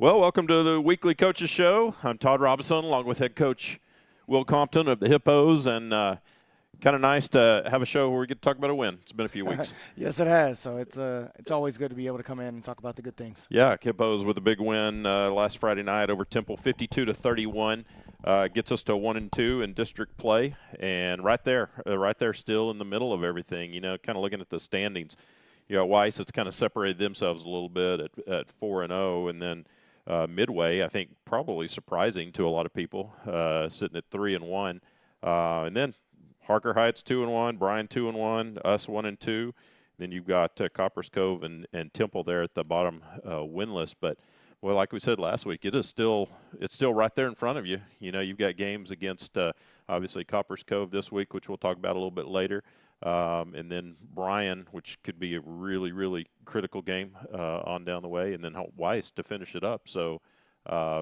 Well, welcome to the Weekly Coaches Show. I'm Todd Robinson, along with head coach Will Compton of the Hippos, and kind of nice to have a show where we get to talk about a win. It's been a few weeks. Yes, it has. So it's always good to be able to come in and talk about the good things. Yeah, Hippos with a big win last Friday night over Temple, 52-31. Gets us to 1-2 in district play, and right there, still in the middle of everything. You know, kind of looking at the standings. You know, Weiss has kind of separated themselves a little bit at 4-0, and then Midway, I think, probably surprising to a lot of people, sitting at 3-1, and then Harker Heights 2-1, Bryan 2-1, us 1-2. Then you've got Coppers Cove and Temple there at the bottom winless. But well, like we said last week, it's still right there in front of you. You know, you've got games against obviously Coppers Cove this week, which we'll talk about a little bit later. And then Bryan, which could be a really, really critical game on down the way, and then Weiss to finish it up. So,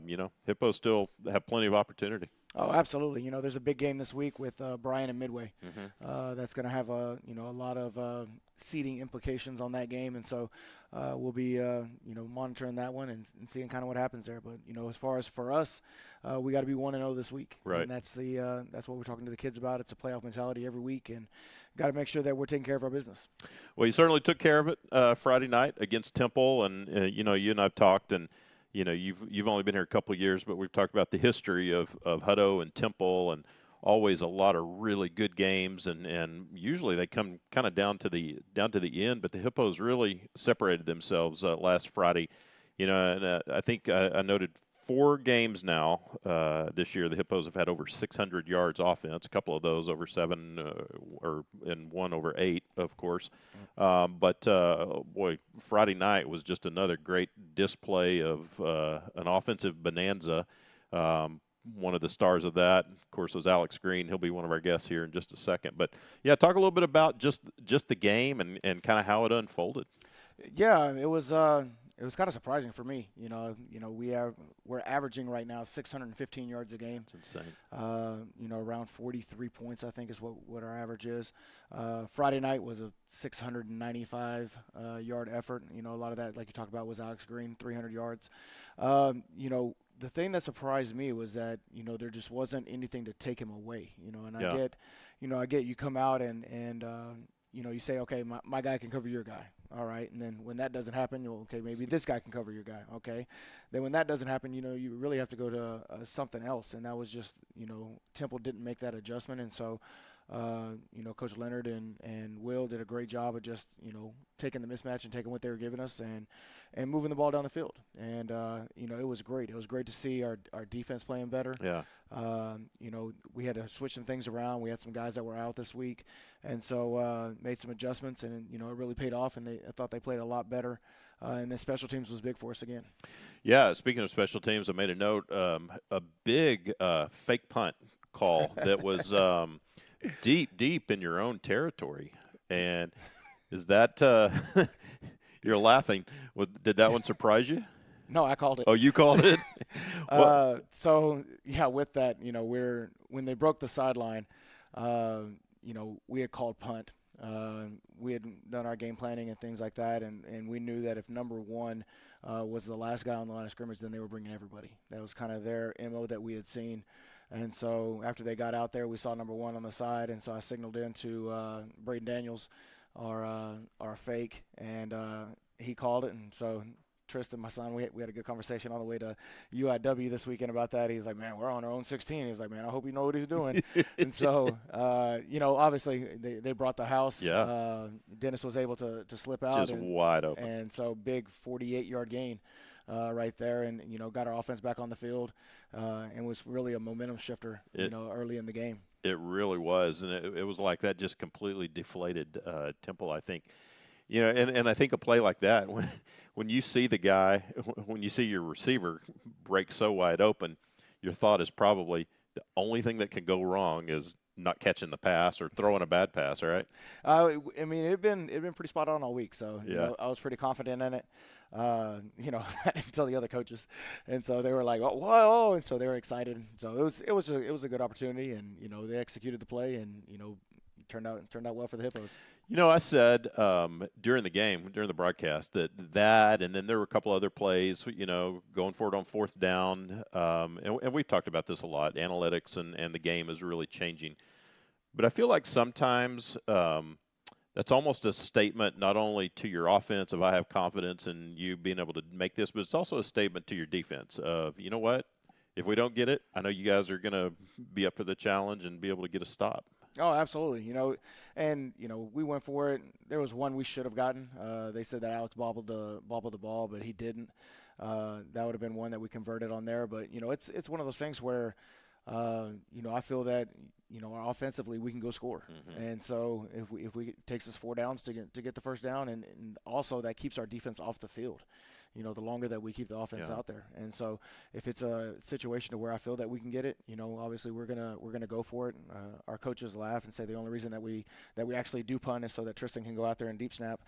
you know, Hippos still have plenty of opportunity. Oh, absolutely. You know, there's a big game this week with Bryan and Midway. Mm-hmm. That's going to have a lot of seeding implications on that game, and so we'll be monitoring that one and seeing kind of what happens there. But you know, as far as for us, we got to be 1-0 this week, right? And that's what we're talking to the kids about. It's a playoff mentality every week, and got to make sure that we're taking care of our business. Well, you certainly took care of it Friday night against Temple, and you know, you and I've talked, and you know, you've only been here a couple of years, but we've talked about the history of Hutto and Temple, and always a lot of really good games, and usually they come kind of down to the end. But the Hippos really separated themselves last Friday. You know, and I think I noted 4 games now this year. The Hippos have had over 600 yards offense. A couple of those over 7, and one over 8, of course. But boy, Friday night was just another great display of an offensive bonanza. One of the stars of that, of course, was Alex Green. He'll be one of our guests here in just a second. But yeah, talk a little bit about just the game and kind of how it unfolded. Yeah, it was kind of surprising for me. You know, we're averaging right now 615 yards a game. It's insane. You know, around 43 points, I think, is what our average is. Friday night was a 695 yard effort. You know, a lot of that, like you talked about, was Alex Green, 300 yards. You know, the thing that surprised me was that, you know, there just wasn't anything to take him away. You know, and I get you come out and you know, you say, okay, my guy can cover your guy. All right. And then when that doesn't happen, okay, maybe this guy can cover your guy. Okay. Then when that doesn't happen, you know, you really have to go to something else. And that was just, you know, Temple didn't make that adjustment. And so, you know, Coach Leonard and Will did a great job of just, you know, taking the mismatch and taking what they were giving us and moving the ball down the field. And, you know, it was great. It was great to see our defense playing better. Yeah. You know, we had to switch some things around. We had some guys that were out this week. And so made some adjustments, and, you know, it really paid off, and I thought they played a lot better. And then special teams was big for us again. Yeah, speaking of special teams, I made a note, a big fake punt call that was deep in your own territory. And is that you're laughing. Did that one surprise you? No, I called it. Oh, you called it? So, yeah, with that, you know, when they broke the sideline, you know, we had called punt. We had done our game planning and things like that, and we knew that if number 1 was the last guy on the line of scrimmage, then they were bringing everybody. That was kind of their MO that we had seen. And so after they got out there, we saw number 1 on the side, and so I signaled in to Braden Daniels, our fake, and he called it. And so Tristan, my son, we had a good conversation on the way to UIW this weekend about that. He's like, man, we're on our own 16. He's like, man, I hope you know what he's doing. And so, you know, obviously they brought the house. Yeah. Dennis was able to slip out. Just wide open. And so big 48-yard gain right there, and, you know, got our offense back on the field and was really a momentum shifter, you know, early in the game. It really was, and it was like that just completely deflated Temple, I think. You know, and I think a play like that, when you see the guy, when you see your receiver break so wide open, your thought is probably the only thing that can go wrong is not catching the pass or throwing a bad pass, right? I mean, it'd been pretty spot on all week, so yeah. You know, I was pretty confident in it. You know, I didn't tell the other coaches, and so they were like, "Oh, whoa!" And so they were excited. So it was a good opportunity, and, you know, they executed the play, and, you know, turned out well for the Hippos. I said during the game, during the broadcast, and then there were a couple other plays, going forward on fourth down. And we've talked about this a lot. Analytics and the game is really changing. But I feel like sometimes that's almost a statement not only to your offense of I have confidence in you being able to make this, but it's also a statement to your defense of, you know what, if we don't get it, I know you guys are going to be up for the challenge and be able to get a stop. Oh, absolutely. We went for it. There was one we should have gotten. They said that Alex bobbled the ball, but he didn't. That would have been one that we converted on there. But it's one of those things where, I feel that offensively we can go score, and so if we it takes us 4 downs to get the first down, and also that keeps our defense off the field. The longer that we keep the offense out there. And so if it's a situation to where I feel that we can get it, obviously we're gonna go for it. Our coaches laugh and say the only reason that we actually do punt is so that Tristan can go out there and deep snap,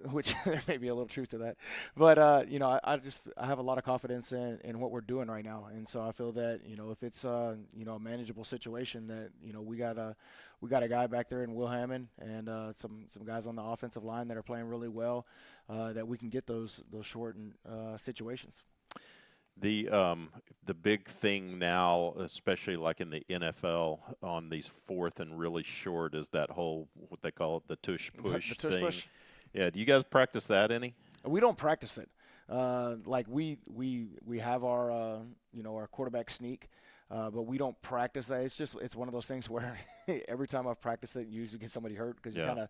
which there may be a little truth to that. But I have a lot of confidence in what we're doing right now. And so I feel that if it's a manageable situation that we got a guy back there in Will Hammond and some guys on the offensive line that are playing really well, that we can get those shortened situations. The big thing now, especially like in the NFL on these fourth and really short, is that whole what they call it the tush push the tush thing. Push? Yeah, do you guys practice that any? We don't practice it. Like we have our our quarterback sneak. But we don't practice that. It's one of those things where every time I've practiced it, you usually get somebody hurt because you kind of,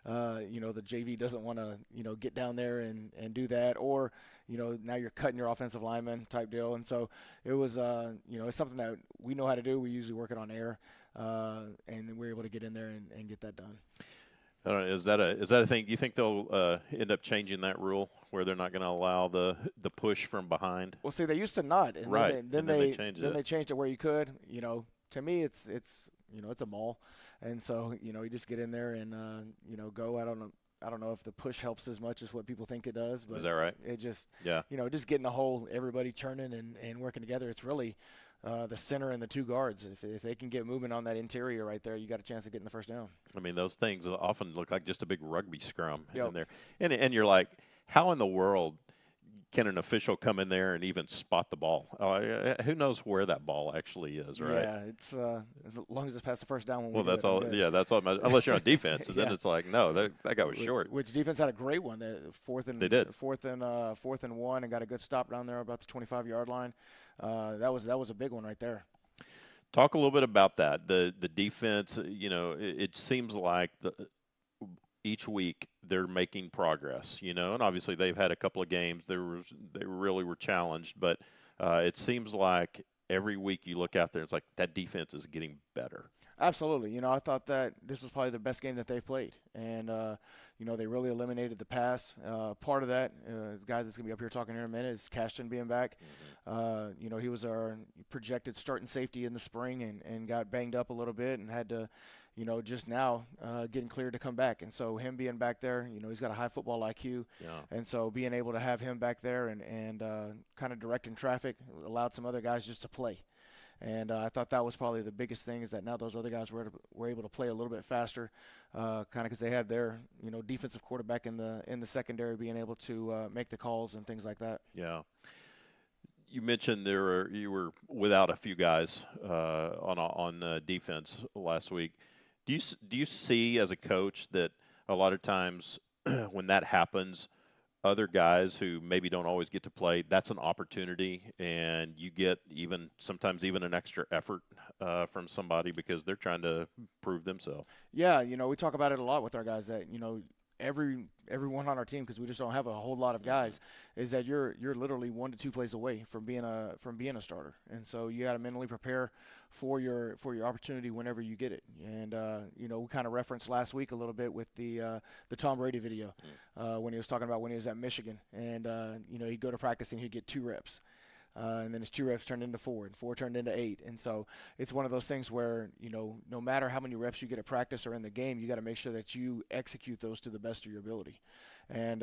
the JV doesn't want to, get down there and do that. Or, now you're cutting your offensive lineman type deal. And so it was, it's something that we know how to do. We usually work it on air, and we're able to get in there and get that done. I don't know, is that a thing? Do you think they'll end up changing that rule where they're not going to allow the push from behind? Well, see, they used to not, and right. Then they changed it. They changed it where you could. To me, it's a mall, and so you just get in there and go. I don't know if the push helps as much as what people think it does, but is that right? It just yeah. Just getting the whole everybody churning and working together. It's really the center and the two guards. If they can get movement on that interior right there, you got a chance of getting the first down. I mean, those things often look like just a big rugby scrum Yep. in there. And you're like, how in the world can an official come in there and even spot the ball? Who knows where that ball actually is, right? Yeah, it's as long as it's past the first down. Well, that's all. Yeah, that's all. Unless you're on defense, and yeah. then it's like, no, that guy was short. Which defense had a great one. Fourth and 1, and got a good stop down there about the 25-yard line. That was a big one right there. Talk a little bit about that. The defense. It seems like each week they're making progress. And obviously they've had a couple of games. They really were challenged, but it seems like every week you look out there, it's like that defense is getting better. Absolutely. I thought that this was probably the best game that they've played. And, they really eliminated the pass. Part of that, the guy that's going to be up here talking here in a minute, is Cashton being back. Mm-hmm. He was our projected starting safety in the spring and got banged up a little bit and had to, just now getting cleared to come back. And so him being back there, he's got a high football IQ. Yeah. And so being able to have him back there and kind of directing traffic allowed some other guys just to play. And I thought that was probably the biggest thing, is that now those other guys were able to play a little bit faster, kind of because they had their defensive quarterback in the secondary being able to make the calls and things like that. Yeah. You mentioned you were without a few guys on defense last week. Do you see as a coach that a lot of times when that happens, other guys who maybe don't always get to play, that's an opportunity, and you get sometimes even an extra effort from somebody because they're trying to prove themselves? Yeah, we talk about it a lot with our guys that, everyone on our team, because we just don't have a whole lot of guys, is that you're literally 1 to 2 plays away from being a starter, and so you got to mentally prepare for your opportunity whenever you get it. And we kind of referenced last week a little bit with the Tom Brady video when he was talking about when he was at Michigan, and he'd go to practice and he'd get 2 reps. And then his 2 reps turned into 4, and 4 turned into 8. And so it's one of those things where, no matter how many reps you get at practice or in the game, you got to make sure that you execute those to the best of your ability. And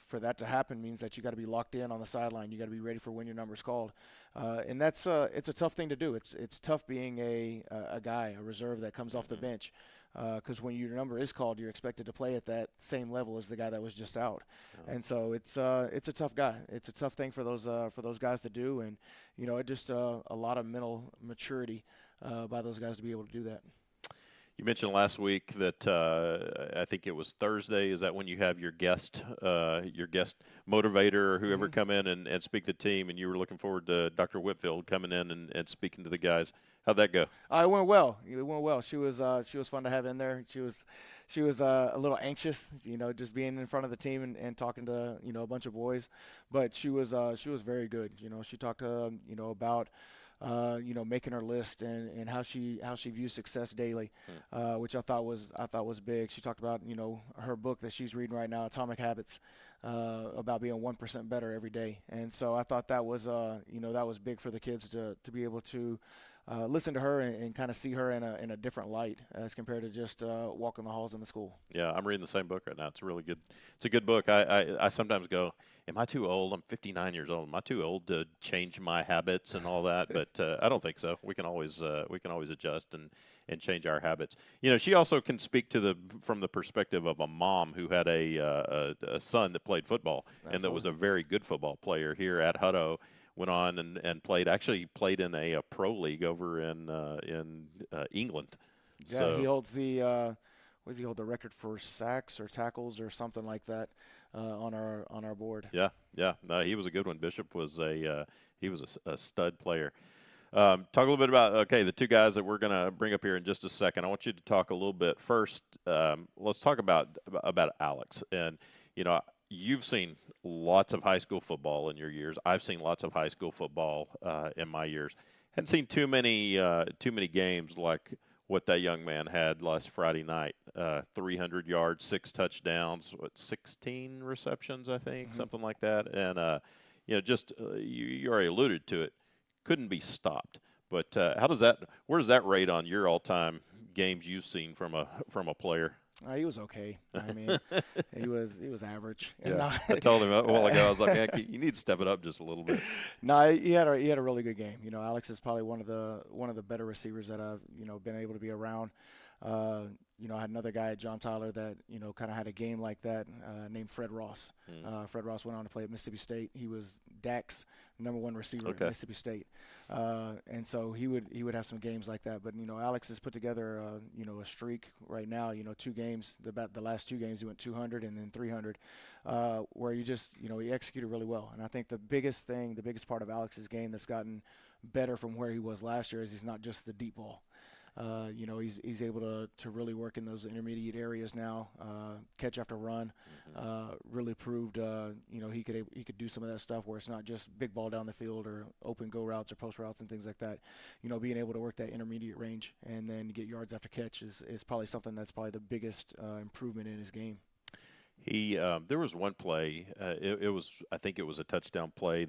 for that to happen means that you got to be locked in on the sideline. You got to be ready for when your number's called, and it's a tough thing to do. It's tough being a guy, a reserve that comes off the bench, because when your number is called, you're expected to play at that same level as the guy that was just out, and so it's a tough guy. It's a tough thing for those guys to do, and it just a lot of mental maturity by those guys to be able to do that. You mentioned last week that I think it was Thursday. Is that when you have your guest motivator or whoever come in and speak the team, and you were looking forward to Dr. Whitfield coming in and speaking to the guys? How'd that go? It went well. It went well. She was fun to have in there. She was a little anxious, just being in front of the team and talking to a bunch of boys, but she was very good. She talked about making her list and how she views success daily, which I thought was big. She talked about her book that she's reading right now, Atomic Habits, about being 1% better every day. And so I thought that was that was big for the kids to be able to listen to her and kind of see her in a different light as compared to just walking the halls in the school. Yeah, I'm reading the same book right now. It's a really good. It's a good book. I sometimes go, am I too old? I'm 59 years old. Am I too old to change my habits and all that? But I don't think so. We can always adjust and change our habits. She also can speak from the perspective of a mom who had a son that played football. Absolutely. And that was a very good football player here at Hutto. Went on and played in a pro league over in England. Yeah, so, he holds the what does he hold, the record for sacks or tackles or something like that on our board. Yeah. No, he was a good one. Bishop was a stud player. Talk a little bit about the two guys that we're going to bring up here in just a second. I want you to talk a little bit first. Let's talk about Alex. And you've seen lots of high school football in your years. I've seen lots of high school football in my years. Hadn't seen too many games like what that young man had last Friday night. 300 yards, 6 touchdowns, 16 receptions, I think, something like that. And you already alluded to it. Couldn't be stopped. But where does that rate on your all-time games you've seen from a player? He was okay. I mean, he was average. Yeah. I told him a while ago, I was like, man, you need to step it up just a little bit. No, he had a really good game. Alex is probably one of the better receivers that I've been able to be around. I had another guy, John Tyler, that kind of had a game like that, named Fred Ross. Fred Ross went on to play at Mississippi State. He was Dak's #1 receiver at Mississippi State, and so he would have some games like that. But Alex has put together a streak right now. 2 games, about the last 2 games he went 200 and then 300, where he executed really well. And I think the biggest part of Alex's game that's gotten better from where he was last year is he's not just the deep ball. He's able to really work in those intermediate areas now, catch after run. Really proved he could do some of that stuff where it's not just big ball down the field or open go routes or post routes and things like that. Being able to work that intermediate range and then get yards after catch is probably something that's probably the biggest improvement in his game. There was one play. I think it was a touchdown play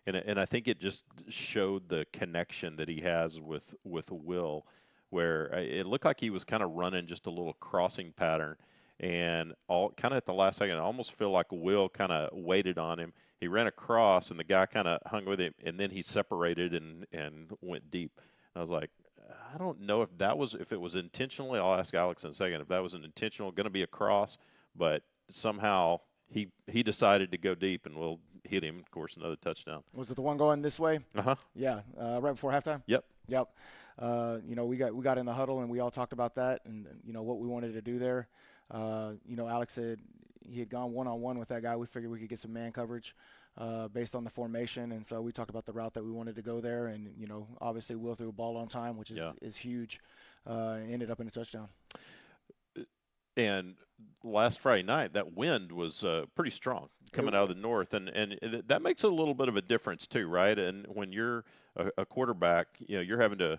and I think it just showed the connection that he has with Will, where it looked like he was kind of running just a little crossing pattern, and all kind of at the last second, I almost feel like Will kind of waited on him. He ran across, and the guy kind of hung with him, and then he separated and went deep. And I was like, I don't know if it was intentionally. I'll ask Alex in a second if that was an intentional, going to be a cross, but somehow he decided to go deep, and Will hit him. Of course, another touchdown. Was it the one going this way? Yeah. Right before halftime. Yep. We got in the huddle and we all talked about that and what we wanted to do there. Alex he had gone one-on-one with that guy. We figured we could get some man coverage based on the formation, and so we talked about the route that we wanted to go there. And obviously Will threw a ball on time, which is huge. Ended up in a touchdown. And last Friday night, that wind was pretty strong coming out of the north, and that makes a little bit of a difference too, right? And when you're a quarterback, you're having to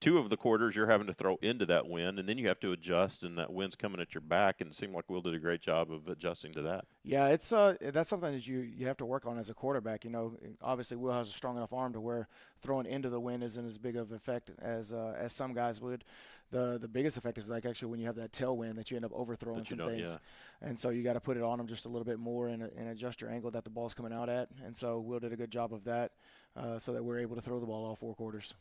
two of the quarters you're having to throw into that wind, and then you have to adjust, and that wind's coming at your back. And it seemed like Will did a great job of adjusting to that. Yeah, it's that's something that you have to work on as a quarterback. Obviously Will has a strong enough arm to where throwing into the wind isn't as big of an effect as some guys would. The biggest effect is like actually when you have that tailwind that you end up overthrowing some things, and so you got to put it on them just a little bit more and adjust your angle that the ball's coming out at. And so Will did a good job of that, so that we're able to throw the ball all 4 quarters.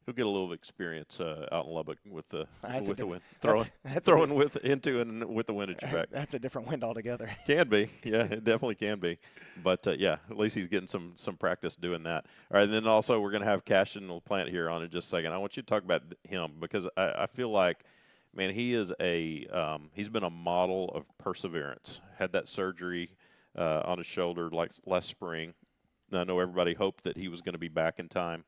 He'll get a little experience out in Lubbock with the wind, throwing into and with the wind at your back. That's a different wind altogether. Can be, yeah, it definitely can be. But yeah, at least he's getting some practice doing that. All right, and then also we're going to have Cashin LaPlante here on in just a second. I want you to talk about him because I feel like, man, he is he's been a model of perseverance. Had that surgery on his shoulder like last spring. I know everybody hoped that he was going to be back in time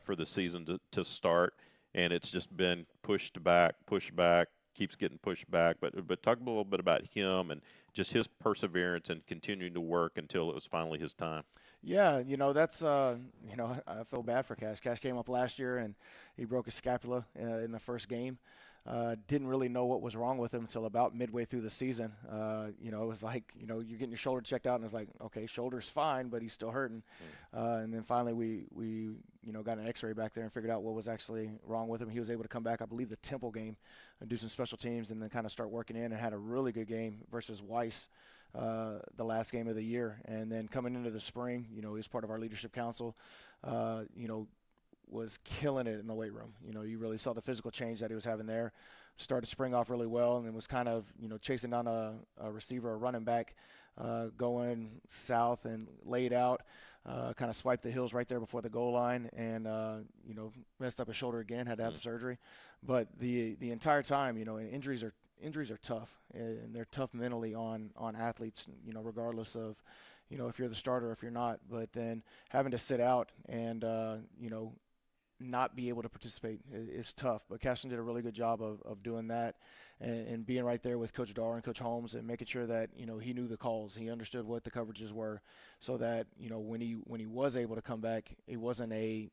for the season to start, and it's just been pushed back, keeps getting pushed back. But talk a little bit about him and just his perseverance and continuing to work until it was finally his time. Yeah, that's I feel bad for Cash. Cash came up last year and he broke his scapula in the first game. Didn't really know what was wrong with him until about midway through the season. It was like, you're getting your shoulder checked out, and it's like, okay, shoulder's fine, but he's still hurting. And then finally we got an X-ray back there and figured out what was actually wrong with him. He was able to come back, I believe, the Temple game and do some special teams and then kind of start working in and had a really good game versus Weiss the last game of the year. And then coming into the spring, he was part of our leadership council, was killing it in the weight room. You really saw the physical change that he was having there. Started spring off really well, and then was kind of, chasing down a receiver, a running back, going south and laid out, kind of swiped the hills right there before the goal line, and messed up his shoulder again. Had to have the surgery, but the entire time, injuries are tough, and they're tough mentally on athletes. Regardless of, if you're the starter or if you're not. But then having to sit out and not be able to participate is tough. But Cashin did a really good job of doing that and being right there with Coach Dar and Coach Holmes and making sure that, he knew the calls. He understood what the coverages were so that, when he was able to come back, it wasn't a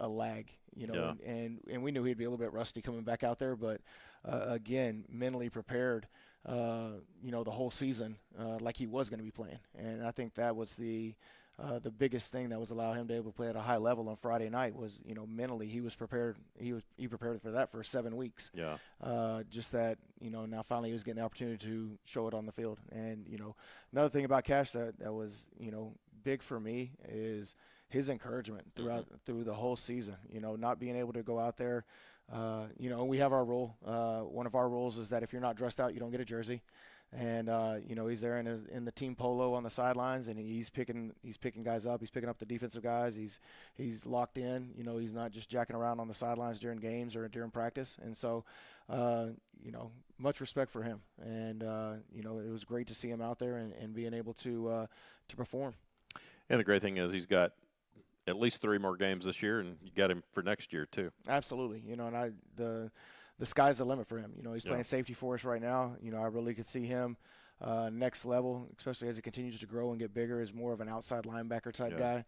lag, and we knew he'd be a little bit rusty coming back out there. But, again, mentally prepared, the whole season like he was going to be playing. And I think that was the biggest thing that was allow him to be able to play at a high level on Friday night was, mentally he was prepared. He prepared for that for 7 weeks. Yeah. Just that, now finally he was getting the opportunity to show it on the field. And, another thing about Cash that was, big for me is his encouragement through the whole season, not being able to go out there. We have our rule. One of our rules is that if you're not dressed out, you don't get a jersey. And he's there in the team polo on the sidelines, and he's picking guys up. He's picking up the defensive guys. He's locked in. He's not just jacking around on the sidelines during games or during practice. And so, much respect for him. And it was great to see him out there and being able to perform. And the great thing is he's got at least 3 more games this year, and you got him for next year too. Absolutely. And the sky's the limit for him. He's playing safety for us right now. I really could see him next level, especially as he continues to grow and get bigger, as more of an outside linebacker type guy,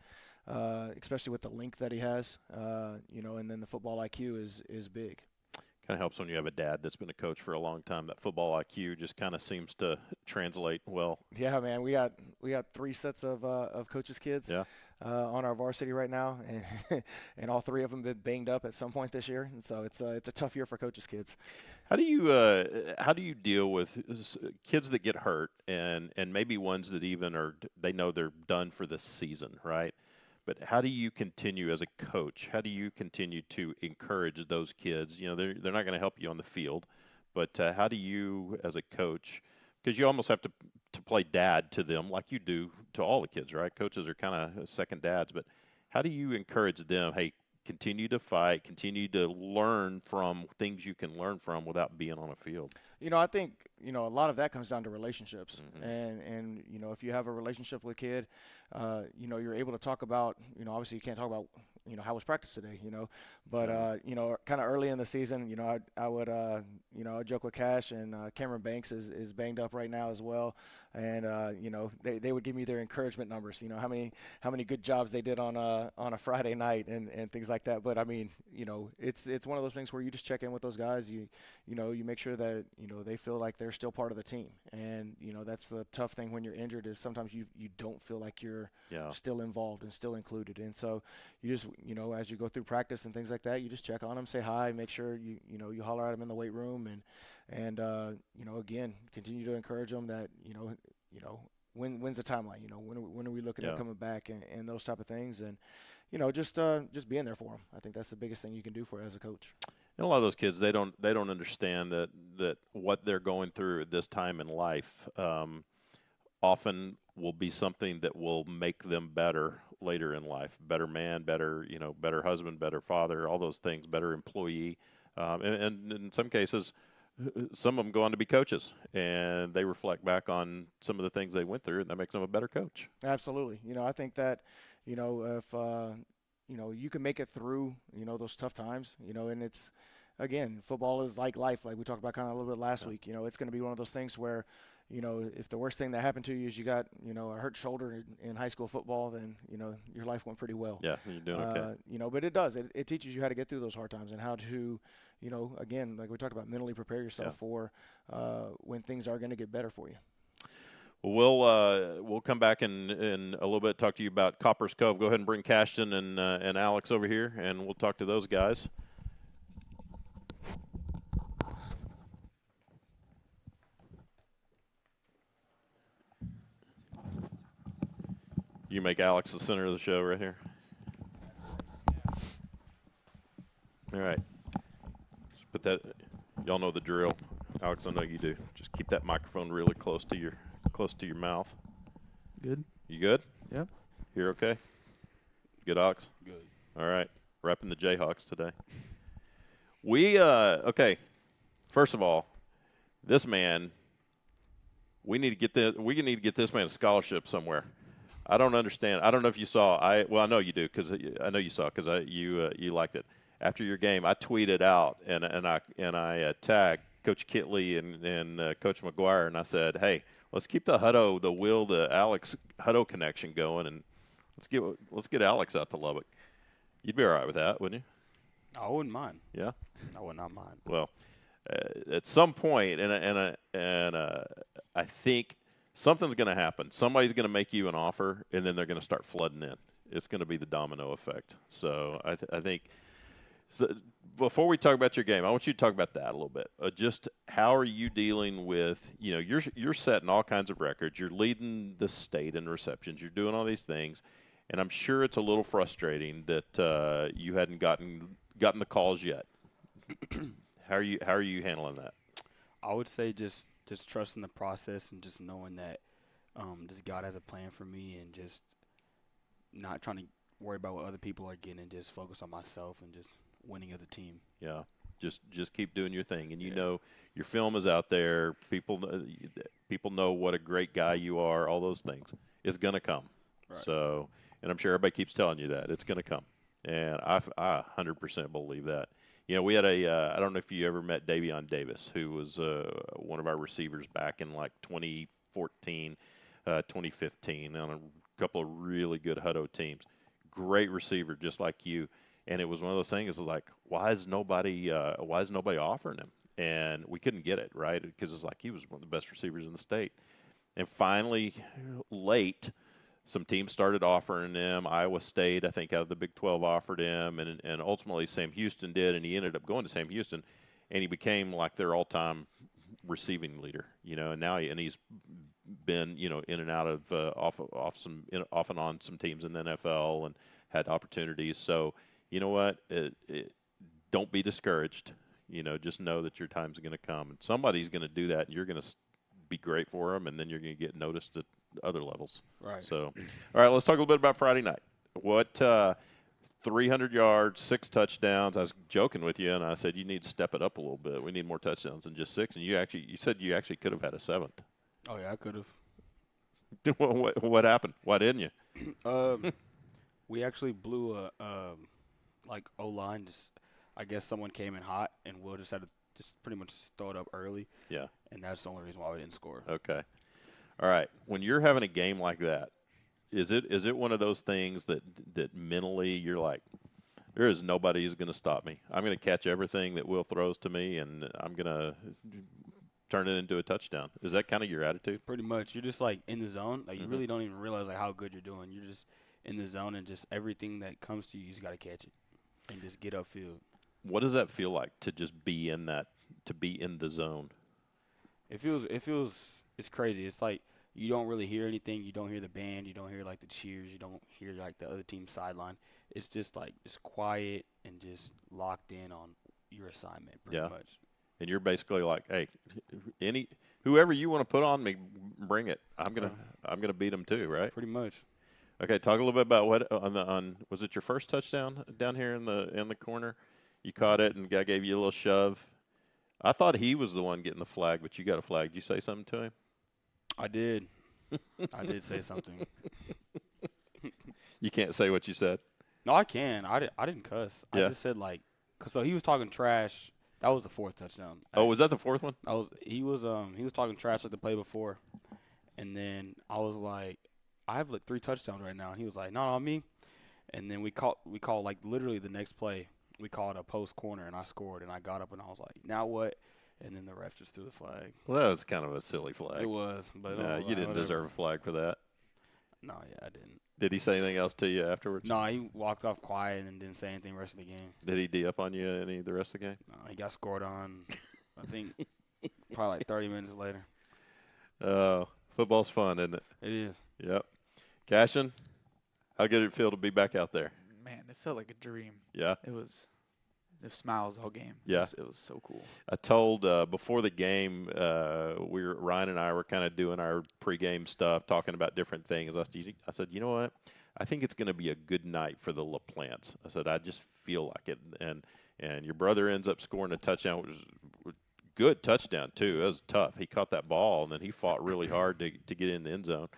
especially with the length that he has. And then the football IQ is big. Kind of helps when you have a dad that's been a coach for a long time. That football IQ just kind of seems to translate well. Yeah, man, we got 3 sets of coaches' kids on our varsity right now, and all 3 of them been banged up at some point this year, and so it's a tough year for coaches' kids. How do you deal with kids that get hurt and maybe ones that even they know they're done for the season, right? But how do you continue as a coach? How do you continue to encourage those kids? They're not going to help you on the field, but how do you as a coach, because you almost have to play dad to them like you do to all the kids, right? Coaches are kind of second dads, but how do you encourage them, hey, continue to fight, continue to learn from things you can learn from without being on a field? I think, a lot of that comes down to relationships. And if you have a relationship with a kid, you're able to talk about, obviously you can't talk about how was practice today, But, kind of early in the season, I would, I joke with Cash, and Cameron Banks is banged up right now as well. And, they would give me their encouragement numbers, how many good jobs they did on a Friday night and things like that. But, I mean, it's one of those things where you just check in with those guys. You make sure that, they feel like they're still part of the team. And, that's the tough thing when you're injured is sometimes you don't feel like you're still involved and still included. And so you just, as you go through practice and things like that, you just check on them, say hi, make sure you holler at them in the weight room, and again, continue to encourage them that, when's the timeline, when are we looking at coming back and those type of things. And, just being there for them. I think that's the biggest thing you can do for as a coach. And a lot of those kids, they don't understand that what they're going through at this time in life often will be something that will make them better later in life. Better man, better husband, better father, all those things, better employee. And in some cases, some of them go on to be coaches, and they reflect back on some of the things they went through, and that makes them a better coach. Absolutely. I think that, if you can make it through, those tough times, and it's, again, football is like life, like we talked about kind of a little bit last week. It's going to be one of those things where, if the worst thing that happened to you is you got, a hurt shoulder in high school football, then, your life went pretty well. Yeah, you're doing okay. But it does. It teaches you how to get through those hard times and how to, again, like we talked about, mentally prepare yourself for when things are going to get better for you. We'll come back in a little bit, talk to you about Copper's Cove. Go ahead and bring Cashton and Alex over here, and we'll talk to those guys. You make Alex the center of the show right here. All right. Just put that. Y'all know the drill. Alex, I know you do. Just keep that microphone really close to your mouth. Good. You good? Yep. You're okay? Good, Alex? Good. All right. Repping the Jayhawks today. Okay. First of all, this man, we need to get this man a scholarship somewhere. I don't understand. I don't know if you saw. I know you do, because I know you saw, because you liked it. After your game, I tweeted out and I tagged Coach Kitley and Coach McGuire, and I said, hey, let's keep the Will to Alex Hutto connection going, and let's get Alex out to Lubbock. You'd be all right with that, wouldn't you? I wouldn't mind. Yeah, I would not mind. Well, at some point, and I think something's going to happen. Somebody's going to make you an offer, and then they're going to start flooding in. It's going to be the domino effect. So I think. So before we talk about your game, I want you to talk about that a little bit. Just how are you dealing with, you're setting all kinds of records. You're leading the state in receptions. You're doing all these things, and I'm sure it's a little frustrating that you hadn't gotten the calls yet. How are you handling that? I would say just trusting the process and just knowing that this God has a plan for me, and just not trying to worry about what other people are getting, and just focus on myself and just winning as a team. Yeah, just keep doing your thing, and your film is out there. People know what a great guy you are. All those things, it's gonna come. Right. So, and I'm sure everybody keeps telling you that it's gonna come, and I 100% believe that. We had I don't know if you ever met Davion Davis, who was one of our receivers back in like 2014, 2015 on a couple of really good Hutto teams. Great receiver, just like you. And it was one of those things, like, why is nobody offering him? And we couldn't get it, right? Because it's like he was one of the best receivers in the state. And finally, late, some teams started offering him. Iowa State, I think, out of the Big 12 offered him. And ultimately Sam Houston did, and he ended up going to Sam Houston. And he became like their all-time receiving leader, and now he's been, in and out of off and on some teams in the NFL and had opportunities. So, you know what? Don't be discouraged. Just know that your time's going to come, and somebody's going to do that, and you're going to be great for them, and then you're going to get noticed at other levels. Right. So, all right, let's talk a little bit about Friday night. What 300 yards, 6 touchdowns. I was joking with you, and I said you need to step it up a little bit. We need more touchdowns than just 6, and you said you actually could have had a 7th. Oh yeah, I could have. What happened? Why didn't you? We actually blew like O-line. Just I guess someone came in hot, and Will just had to just pretty much throw it up early. Yeah. And that's the only reason why we didn't score. Okay. All right. When you're having a game like that, is it one of those things that mentally you're like, there is nobody who's going to stop me. I'm going to catch everything that Will throws to me, and I'm going to turn it into a touchdown. Is that kind of your attitude? Pretty much. You're just like in the zone. Like you really don't even realize like how good you're doing. You're just in the zone, and just everything that comes to you, you just got to catch it and just get upfield. What does that feel like to just be in that, to be in the zone? It feels it's crazy. It's like you don't really hear anything. You don't hear the band. You don't hear like the cheers. You don't hear like the other team's sideline. It's just like just quiet and just locked in on your assignment pretty much. And you're basically like, hey, whoever you want to put on me, bring it. I'm gonna beat them too, right? Pretty much. Okay, talk a little bit about what was it your first touchdown down here in the corner? You caught it and guy gave you a little shove. I thought he was the one getting the flag, but you got a flag. Did you say something to him? I did. I did say something. You can't say what you said. No, I can. I didn't cuss. Yeah. I just said like, so he was talking trash. That was the fourth touchdown. Oh, was that the fourth one? He was talking trash like the play before, and then I was like, I have like 3 touchdowns right now, and he was like, not on me. And then we called like literally the next play. We called a post corner, and I scored, and I got up, and I was like, now what? And then the ref just threw the flag. Well, that was kind of a silly flag. It was, but No, you didn't deserve a flag for that. No, yeah, I didn't. Did he say anything else to you afterwards? No, he walked off quiet and didn't say anything the rest of the game. Did he D up on you any of the rest of the game? No, he got scored on, I think, probably like 30 minutes later. Oh, football's fun, isn't it? It is. Yep. Cashin, how good did it feel to be back out there? Man, it felt like a dream. Yeah. It was the smiles all game. Yeah. It was so cool. I told before the game, Ryan and I were kind of doing our pregame stuff, talking about different things. I said, you know what? I think it's going to be a good night for the LaPlants. I said, I just feel like it. And your brother ends up scoring a touchdown, which was a good touchdown too. It was tough. He caught that ball, and then he fought really hard to get in the end zone.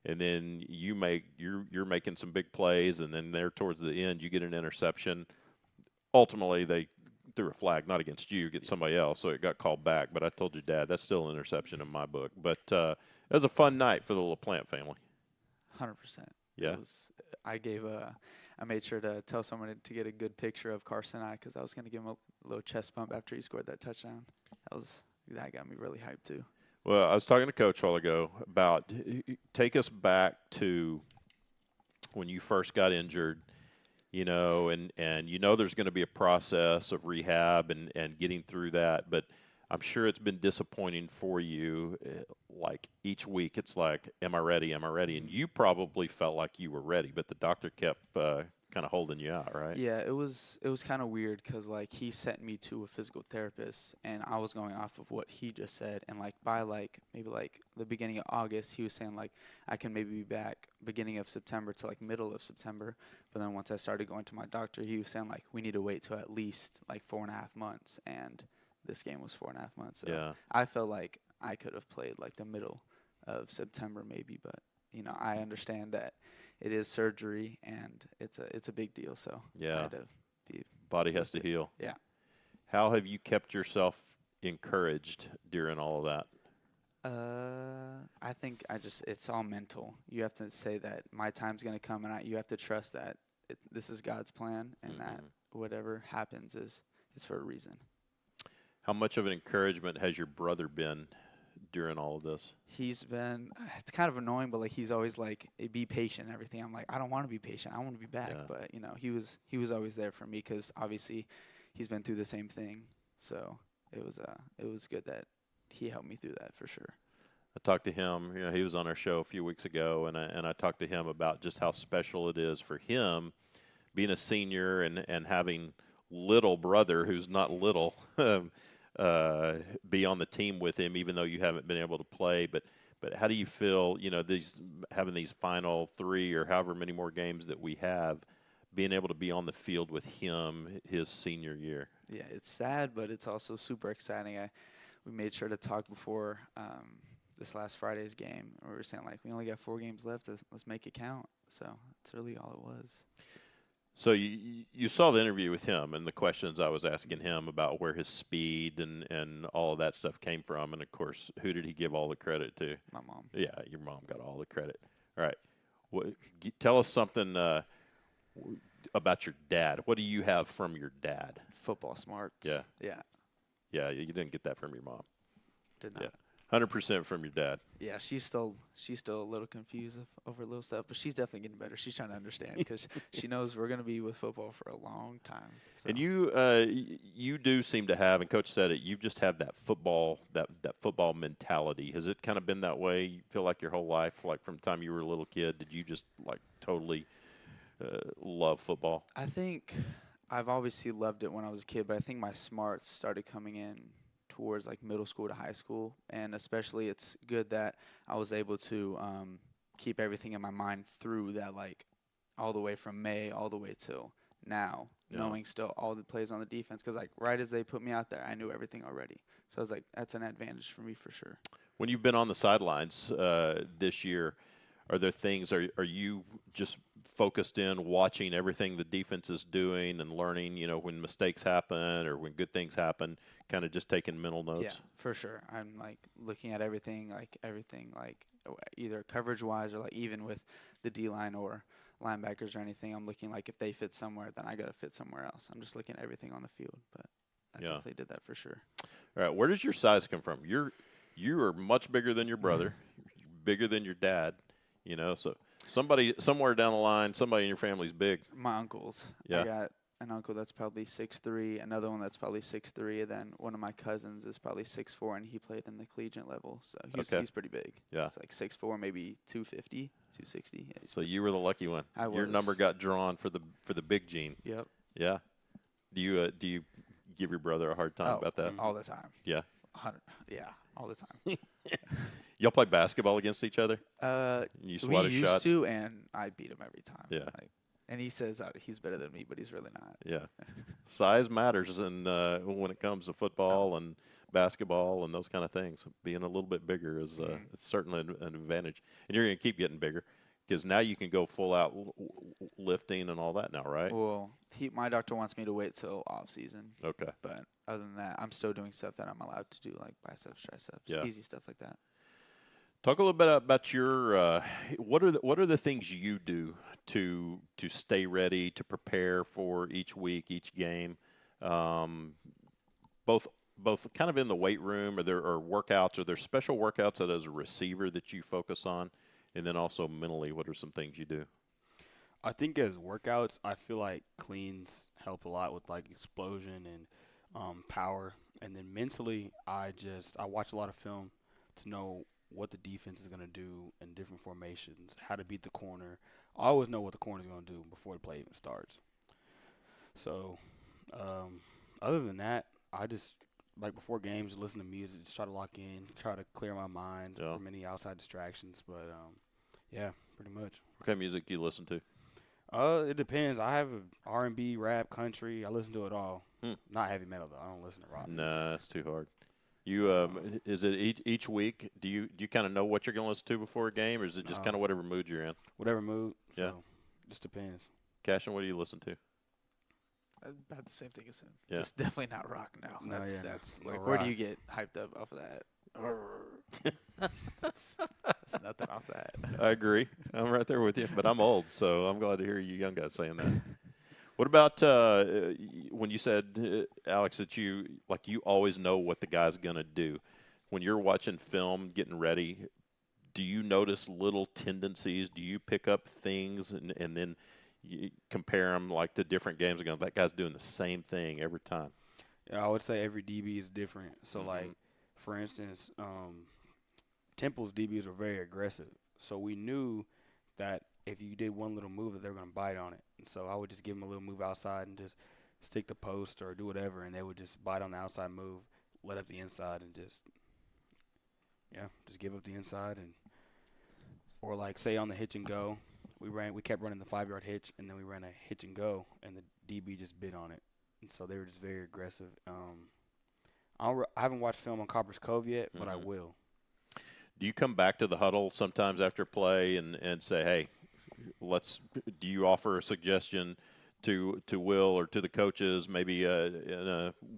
And then you're making some big plays, and then there towards the end, you get an interception. Ultimately, they threw a flag, not against you, against somebody else, so it got called back. But I told your dad that's still an interception in my book. But it was a fun night for the LaPlante family. 100%. Yeah. I made sure to tell someone to get a good picture of Carson and I because I was going to give him a little chest bump after he scored that touchdown. That got me really hyped too. Well, I was talking to Coach a while ago about take us back to when you first got injured, you know, and you know there's going to be a process of rehab and getting through that, but I'm sure it's been disappointing for you. Like each week, it's like, am I ready? Am I ready? And you probably felt like you were ready, but the doctor kept kind of holding you out, right? Yeah, it was kind of weird because like he sent me to a physical therapist and I was going off of what he just said, and like by like maybe like the beginning of August he was saying like I can maybe be back beginning of September to like middle of September, but then once I started going to my doctor he was saying like we need to wait till at least like 4.5 months, and this game was 4.5 months. So Yeah. I felt like I could have played like the middle of September maybe, but you know I understand that it is surgery and it's a big deal. So Yeah. I had to be Body has to heal. Yeah. How have you kept yourself encouraged during all of that? I think it's all mental. You have to say that my time's gonna come, and you have to trust that this is God's plan, and that whatever happens it's for a reason. How much of an encouragement has your brother been during all of this? He's been. It's kind of annoying, but like he's always like, hey, "Be patient." And everything. I'm like, I don't want to be patient. I want to be back. Yeah. But you know, he was always there for me because obviously he's been through the same thing. So it was good that he helped me through that for sure. I talked to him. You know, he was on our show a few weeks ago, and I talked to him about just how special it is for him being a senior and having little brother who's not little be on the team with him, even though you haven't been able to play. But how do you feel? You know, having these final 3 or however many more games that we have, being able to be on the field with him his senior year. Yeah, it's sad, but it's also super exciting. We made sure to talk before this last Friday's game. We were saying, like, we only got 4 games left. Let's make it count. So that's really all it was. So you saw the interview with him and the questions I was asking him about where his speed and all of that stuff came from, and of course, who did he give all the credit to? My mom. Yeah, your mom got all the credit. All right, tell us something about your dad. What do you have from your dad? Football smarts. Yeah. Yeah. Yeah, you didn't get that from your mom. Did not. Yeah. 100% from your dad. Yeah, she's still a little confused over little stuff, but she's definitely getting better. She's trying to understand because she knows we're gonna be with football for a long time. So. And you do seem to have, and Coach said it, you just have that football mentality. Has it kind of been that way? You feel like your whole life, like from the time you were a little kid, did you just like totally love football? I think I've obviously loved it when I was a kid, but I think my smarts started coming in towards like middle school to high school, and especially it's good that I was able to keep everything in my mind through that, like all the way from May all the way till now, knowing still all the plays on the defense, because like right as they put me out there, I knew everything already. So I was like, that's an advantage for me for sure. When you've been on the sidelines this year, are there things, are you just focused in watching everything the defense is doing and learning, when mistakes happen or when good things happen, kind of just taking mental notes? Yeah, for sure. I'm like looking at everything, like either coverage-wise or like even with the D-line or linebackers or anything, I'm looking like if they fit somewhere, then I got to fit somewhere else. I'm just looking at everything on the field, but I definitely did that for sure. All right, where does your size come from? You are much bigger than your brother, bigger than your dad, so somebody somewhere down the line, somebody in your family's big. My uncles. Yeah. I got an uncle that's probably 6'3", another one that's probably 6'3", and then one of my cousins is probably 6'4", and he played in the collegiate level, so he's pretty big. Yeah. It's like 6'4", maybe 250, 260. Yeah, So you were the lucky one. I was. Your number got drawn for the big gene. Yep. Yeah. Do you give your brother a hard time about that? All the time. Yeah. 100. Yeah, all the time. Y'all play basketball against each other? You We swatted used shots? to, and I beat him every time. Yeah. And he says that he's better than me, but he's really not. Yeah. Size matters and when it comes to football and basketball and those kind of things. Being a little bit bigger is it's certainly an advantage. And you're going to keep getting bigger because now you can go full out lifting and all that now, right? Well, my doctor wants me to wait till off season. Okay. But other than that, I'm still doing stuff that I'm allowed to do, like biceps, triceps, easy stuff like that. Talk a little bit about your what are the things you do to stay ready, to prepare for each week, each game, both kind of in the weight room, or there are workouts, or there special workouts that as a receiver that you focus on, and then also mentally, what are some things you do? I think as workouts, I feel like cleans help a lot with like explosion and power, and then mentally, I watch a lot of film to know what the defense is going to do in different formations, how to beat the corner. I always know what the corner is going to do before the play even starts. So, other than that, I just, like before games, listen to music, just try to lock in, try to clear my mind from any outside distractions. But, yeah, pretty much. What kind of music do you listen to? It depends. I have R&B, rap, country. I listen to it all. Not heavy metal, though. I don't listen to rock. Nah, it's too hard. You is it each week? Do you kind of know what you're going to listen to before a game, or is it just kind of whatever mood you're in? Whatever mood. Yeah. So, just depends. Cashin, what do you listen to? I had the same thing as him. Yeah. Just definitely not rock now. No, That's no like, where do rock. you get hyped up off of that? That's nothing off that. I agree. I'm right there with you, but I'm old, so I'm glad to hear you young guys saying that. What about when you said, Alex, that you always know what the guy's going to do? When you're watching film, getting ready, do you notice little tendencies? Do you pick up things and then you compare them like to different games and go, that guy's doing the same thing every time? Yeah, I would say every DB is different. So, like, for instance, Temple's DBs were very aggressive. So we knew that if you did one little move that they were going to bite on it. And so I would just give them a little move outside and just stick the post or do whatever, and they would just bite on the outside move, let up the inside, and just give up the inside. Or like say on the hitch and go, we kept running the 5-yard hitch, and then we ran a hitch and go, and the DB just bit on it. And so they were just very aggressive. I haven't watched film on Copper's Cove yet, but I will. Do you come back to the huddle sometimes after play and say, hey, do you offer a suggestion to Will or to the coaches, maybe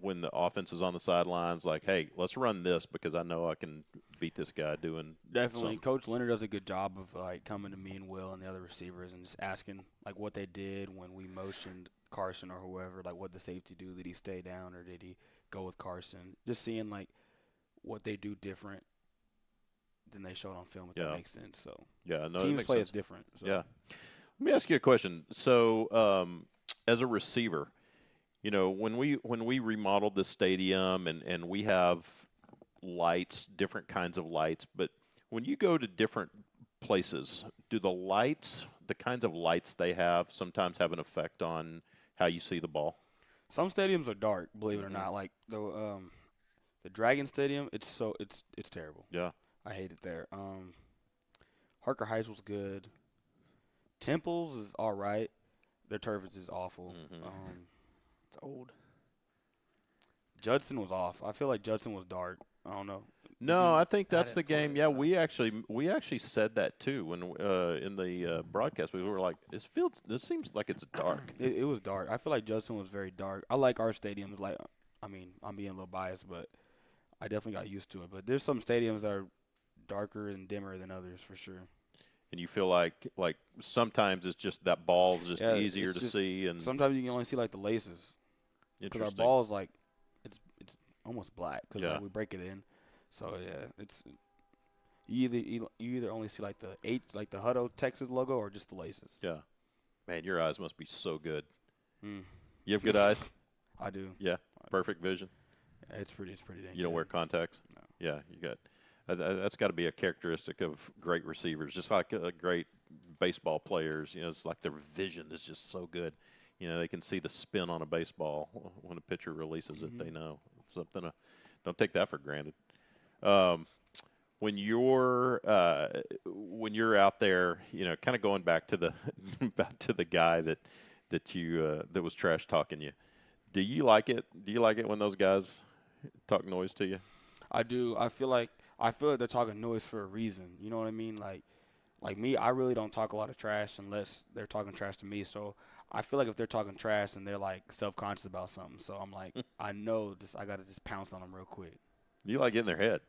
when the offense is on the sidelines, like, hey, let's run this because I know I can beat this guy doing Definitely. something. Coach Leonard does a good job of coming to me and Will and the other receivers and just asking like what they did when we motioned Carson or whoever, like what the safety do. Did he stay down or did he go with Carson? Just seeing like what they do different than they showed on film, if that makes sense. So yeah, no, that teams makes play sense. is different. So. Yeah. Let me ask you a question. So, as a receiver, you know, when we remodeled this stadium and we have lights, different kinds of lights, but when you go to different places, do the kinds of lights they have sometimes have an effect on how you see the ball? Some stadiums are dark, believe it or not. Like the Dragon Stadium, it's terrible. Yeah. I hate it there. Harker Heights was good. Temples is all right. Their turf is just awful. It's old. Judson was off. I feel like Judson was dark. I don't know. No, I think I that's the didn't play, game. Yeah, so. we actually said that too when in the broadcast. We were like, this seems like it's dark. It was dark. I feel like Judson was very dark. I like our stadiums. Like, I mean, I'm being a little biased, but I definitely got used to it. But there's some stadiums that are darker and dimmer than others for sure. And you feel like sometimes it's just that ball's just Yeah, easier it's to just- see, and Sometimes you can only see like the laces because our interesting. ball is like it's almost black because Yeah. we break it in. So yeah, it's you either only see like the the Hutto Texas logo or just the laces. Yeah, man, your eyes must be so good. Mm. You have good eyes. I do. Yeah, perfect vision. Yeah, it's pretty dang You don't good. wear contacts. No. Yeah, you got. That's got to be a characteristic of great receivers, just like great baseball players. You know, it's like their vision is just so good. You know, they can see the spin on a baseball when a pitcher releases it. They know it's something. Don't take that for granted. When you're out there, you know, kind of going back to the back to the guy that was trash talking you. Do you like it? Do you like it when those guys talk noise to you? I do. I feel like they're talking noise for a reason. You know what I mean? Like me, I really don't talk a lot of trash unless they're talking trash to me. So I feel like if they're talking trash and they're like self-conscious about something, so I'm like, I know this. I gotta just pounce on them real quick. You like getting in their head.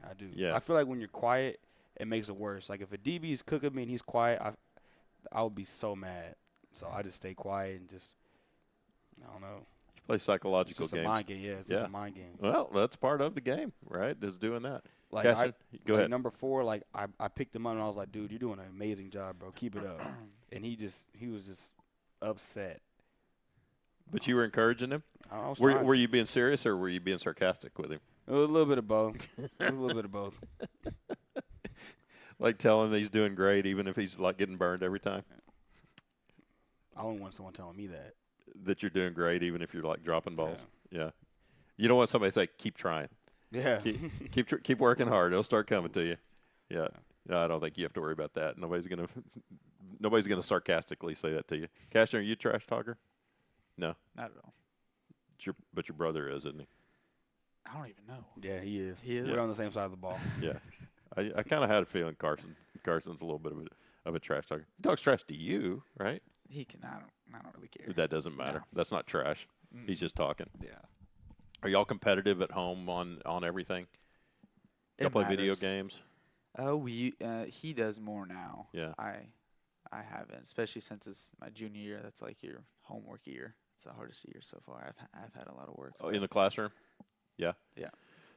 I do. Yeah. I feel like when you're quiet, it makes it worse. Like if a DB is cooking me and he's quiet, I would be so mad. So I just stay quiet and just, I don't know. You play It's psychological just games. a mind game. Yeah, it's just a mind game. Well, that's part of the game, right? Is doing that. Like Cashin, go like ahead. number 4, like I picked him up and I was like, dude, you're doing an amazing job, bro. Keep it up. And he was just upset. But you were encouraging him. I was Were trying were to. you being serious or were you being sarcastic with him? It was a little bit of both. Like telling him he's doing great, even if he's like getting burned every time. I don't want someone telling me that. That you're doing great, even if you're like dropping balls. Yeah. You don't want somebody to say, "Keep trying, Yeah. keep working hard. It'll start coming to you." Yeah. No, I don't think you have to worry about that. Nobody's gonna sarcastically say that to you. Cashin, are you a trash talker? No. Not at all. But your brother is, isn't he? I don't even know. Yeah, he is. He is? We're on the same side of the ball. Yeah. I kind of had a feeling Carson's a little bit of a trash talker. He talks trash to you, right? He can. I don't really care. That doesn't matter. No. That's not trash. He's just talking. Yeah. Are y'all competitive at home on everything? It Y'all play video matters. games? He does more now. Yeah. I haven't, especially since it's my junior year. That's like your homework year. It's the hardest year so far. I've had a lot of work. Oh, in the classroom? Yeah. Yeah.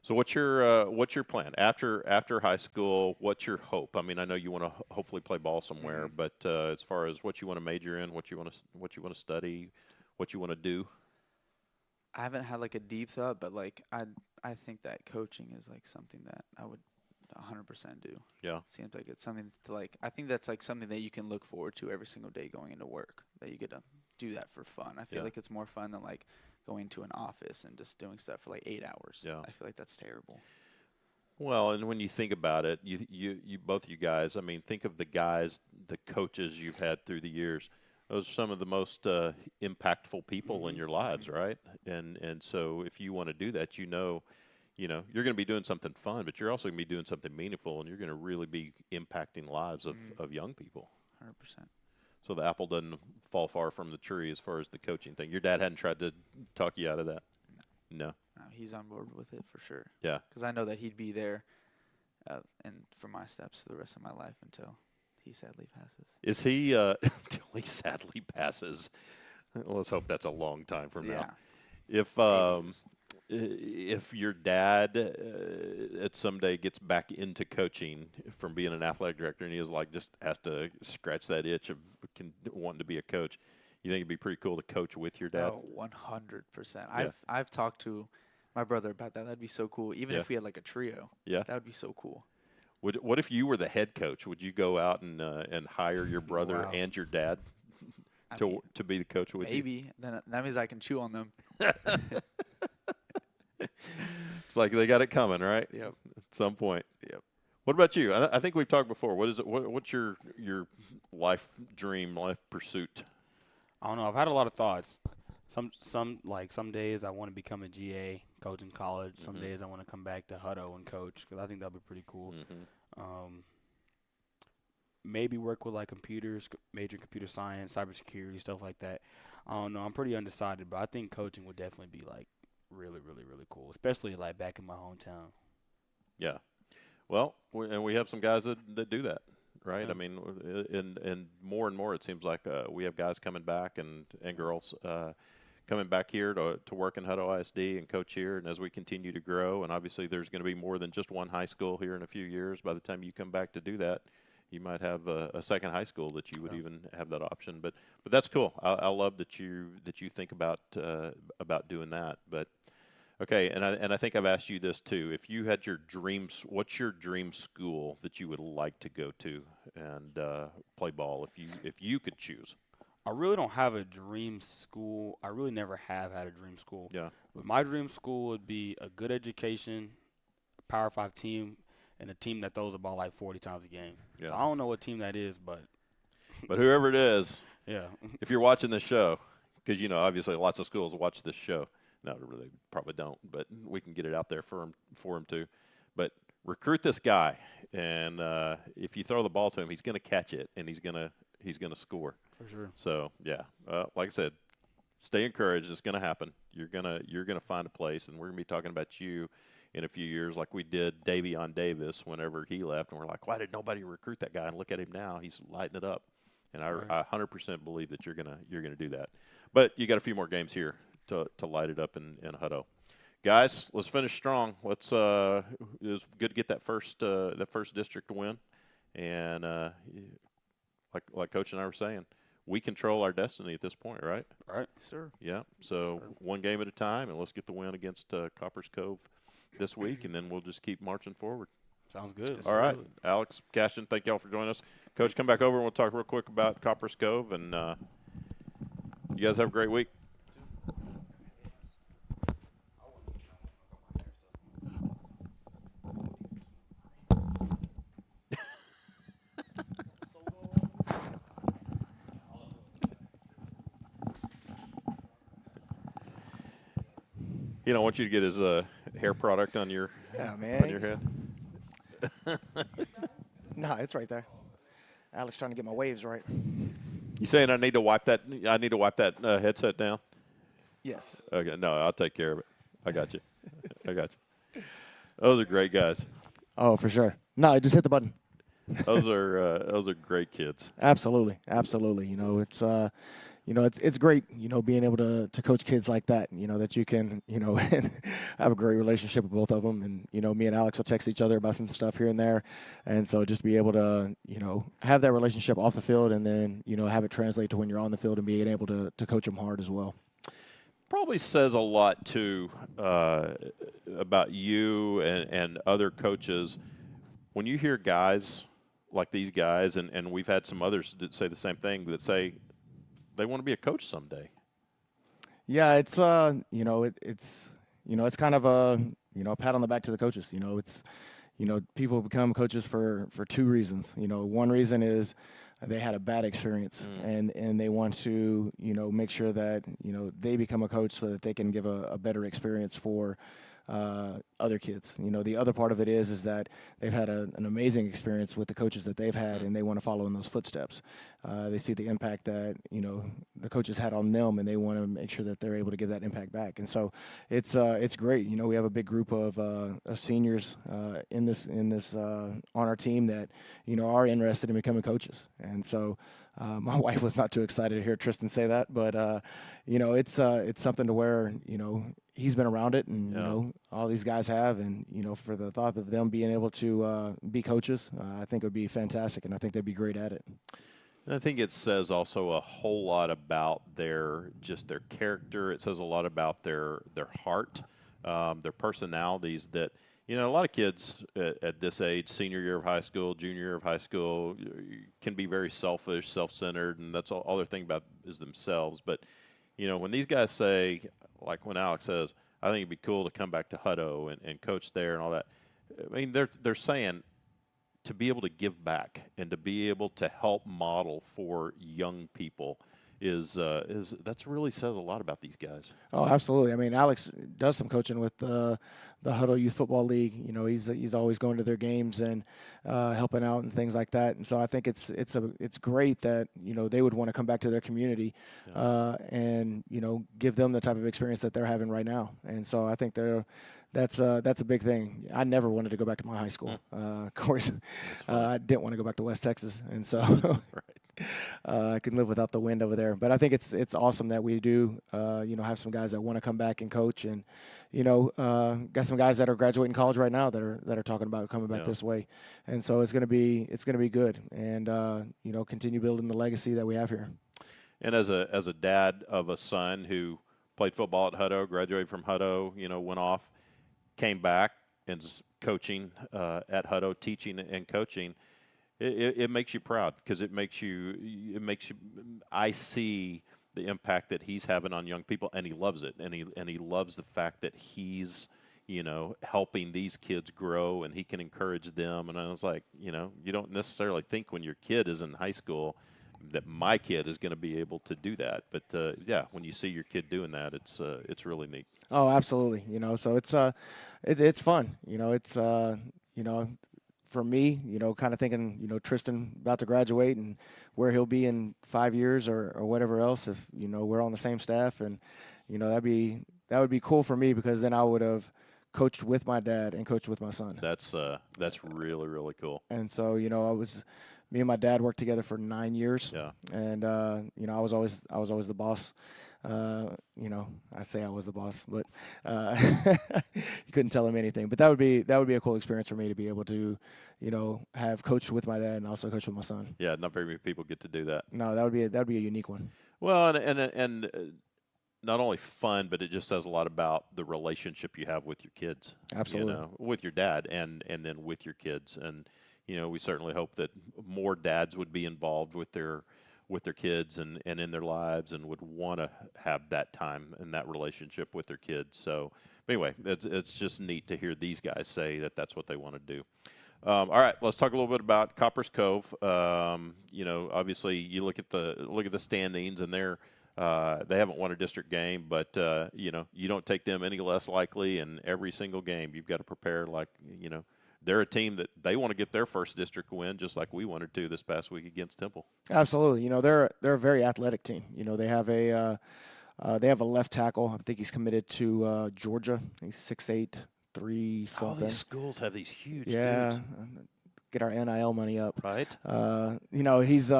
So what's your plan after high school? What's your hope? I mean, I know you want to hopefully play ball somewhere, but as far as what you want to major in, what you want to study, what you want to do. I haven't had like a deep thought, but like I think that coaching is like something that I would 100% do. Yeah. Seems like it's something to like. I think that's like something that you can look forward to every single day going into work. That you get to do that for fun. I feel Yeah. like it's more fun than like going to an office and just doing stuff for like 8 hours. Yeah. I feel like that's terrible. Well, and when you think about it, you both you guys, I mean, think of the guys, the coaches you've had through the years. Those are some of the most impactful people in your lives, right? And so if you want to do that, you know, you're going to be doing something fun, but you're also going to be doing something meaningful, and you're going to really be impacting lives of young people. 100%. so the apple doesn't fall far from the tree as far as the coaching thing. Your dad hadn't tried to talk you out of that? No. No, he's on board with it for sure. Yeah. Because I know that he'd be there, and for my steps for the rest of my life until he sadly passes. Is he until he sadly passes? Let's hope that's a long time from now. If your dad at someday gets back into coaching from being an athletic director and he is like just has to scratch that itch of wanting to be a coach, you think it'd be pretty cool to coach with your dad? Oh, 100%. I've talked to my brother about that. That'd be so cool. Even if we had like a trio. Yeah. That would be so cool. What if you were the head coach? Would you go out and hire your brother Wow. and your dad to be the coach with you? Maybe. Then that means I can chew on them. It's like they got it coming, right? Yep. At some point. Yep. What about you? I think we've talked before. What is it? What's your life dream, life pursuit? I don't know. I've had a lot of thoughts. Some days I want to become a GA, coach in college. Some Mhm. days I want to come back to Hutto and coach because I think that'd be pretty cool. Mm-hmm. Maybe work with like computers, major computer science, cybersecurity, stuff like that. I don't know. I'm pretty undecided, but I think coaching would definitely be like really, really, really cool, especially like back in my hometown. Yeah. Well, we have some guys that do that, right? Yeah. I mean, and more it seems like we have guys coming back and girls coming back here to work in Hutto ISD and coach here. And as we continue to grow, and obviously there's going to be more than just one high school here in a few years. By the time you come back to do that, you might have a second high school that you would even have that option. But that's cool. I love that you think about doing that. But okay, and I think I've asked you this too. If you had your dreams, what's your dream school that you would like to go to and play ball if you could choose? I really don't have a dream school. I really never have had a dream school. Yeah. But my dream school would be a good education, a Power 5 team, and a team that throws the ball like 40 times a game. Yeah. So I don't know what team that is, but But whoever it is, yeah. if you're watching this show, because obviously lots of schools watch this show. No, they probably don't, but we can get it out there for them too. But recruit this guy, and if you throw the ball to him, he's going to catch it, and he's going to score. For sure. So yeah, like I said, stay encouraged. It's going to happen. You're gonna find a place, and we're going to be talking about you in a few years, like we did Davion Davis whenever he left, and we're like, why did nobody recruit that guy? And look at him now; he's lighting it up. And I 100% believe that you're gonna do that. But you got a few more games here to light it up in Hutto. Guys, let's finish strong. It was good to get that first district win, and like Coach and I were saying, we control our destiny at this point, right? Right. Sir. Yeah. So one game at a time, and let's get the win against Coppers Cove this week, and then we'll just keep marching forward. Sounds good. All right, Alex, Caston, thank y'all for joining us. Coach, come back over and we'll talk real quick about Coppers Cove, and you guys have a great week. He don't want you to get his hair product on your head. No, it's right there. Alex trying to get my waves right. You saying I need to wipe that? I need to wipe that headset down. Yes. Okay, no, I'll take care of it. I got you. I got you. Those are great guys. Oh, for sure. No, just hit the button. Those are great kids. Absolutely. It's great, being able to coach kids like that, that you can, have a great relationship with both of them. And, me and Alex will text each other about some stuff here and there. And so just be able to, have that relationship off the field and then, have it translate to when you're on the field and being able to coach them hard as well. Probably says a lot, too, about you and other coaches. When you hear guys like these guys, and we've had some others that say the same thing, that say they want to be a coach someday. Yeah, it's it's kind of a pat on the back to the coaches. It's people become coaches for two reasons. One reason is they had a bad experience and they want to make sure that they become a coach so that they can give a better experience for other kids. You know, the other part of it is that they've had an amazing experience with the coaches that they've had, and they want to follow in those footsteps. They see the impact that, you know, the coaches had on them, and they want to make sure that they're able to give that impact back. And so it's great. You know, we have a big group of seniors in this on our team that, you know, are interested in becoming coaches. And so my wife was not too excited to hear Tristan say that, but you know, it's something to where, you know, he's been around it, and you know, all these guys have, and you know, for the thought of them being able to be coaches, I think it would be fantastic, and I think they'd be great at it. And I think it says also a whole lot about their character. It says a lot about their heart, their personalities. That, you know, a lot of kids at this age, senior year of high school, junior year of high school, can be very selfish, self-centered, and that's all they're thinking about is themselves. But, you know, when these guys say, like when Alex says, I think it'd be cool to come back to Hutto and coach there and all that, I mean, they're saying to be able to give back and to be able to help model for young people is that's really says a lot about these guys. Oh, absolutely. I mean, Alex does some coaching with the Hutto Youth Football League. You know, he's always going to their games and helping out and things like that. And so I think it's great that, you know, they would want to come back to their community and, you know, give them the type of experience that they're having right now. And so I think that's a big thing. I never wanted to go back to my high school. Of course, I didn't want to go back to West Texas, and so I can live without the wind over there. But I think it's awesome that we do, you know, have some guys that want to come back and coach, and you know, got some guys that are graduating college right now that are talking about coming back this way, and so it's gonna be good, and you know, continue building the legacy that we have here. And as a dad of a son who played football at Hutto, graduated from Hutto, you know, went off, came back and is coaching at Hutto, teaching and coaching. It makes you proud, because it makes you. I see the impact that he's having on young people, and he loves it, and he loves the fact that he's, you know, helping these kids grow, and he can encourage them. And I was like, you know, you don't necessarily think when your kid is in high school that my kid is going to be able to do that, but yeah, when you see your kid doing that, it's really neat. Oh, absolutely. You know, so it's fun. You know, it's you know, for me, you know, kind of thinking, you know, Tristan about to graduate and where he'll be in 5 years or whatever else, if, you know, we're on the same staff, and, you know, that would be cool for me, because then I would have coached with my dad and coached with my son. That's really, really cool. And so, you know, me and my dad worked together for 9 years. Yeah. And you know, I was always the boss. You know, I say I was the boss, but you couldn't tell him anything. But that would be a cool experience for me to be able to, you know, have coached with my dad and also coached with my son. Yeah, not very many people get to do that. No, that would be a unique one. Well, and not only fun, but it just says a lot about the relationship you have with your kids. Absolutely. You know, with your dad and then with your kids. And, you know, we certainly hope that more dads would be involved with their kids and in their lives, and would want to have that time and that relationship with their kids. So anyway, it's just neat to hear these guys say that that's what they want to do. All right, let's talk a little bit about Copper's Cove. You know, obviously you look at the standings, and they haven't won a district game, but you know, you don't take them any less likely in every single game. You've got to prepare like, you know, they're a team that they want to get their first district win, just like we wanted to this past week against Temple. Absolutely. You know, they're a very athletic team. You know, they have a left tackle. I think he's committed to Georgia. He's 6'8", 3 something. All these schools have these huge dudes. Get our NIL money up. Right. You know, he's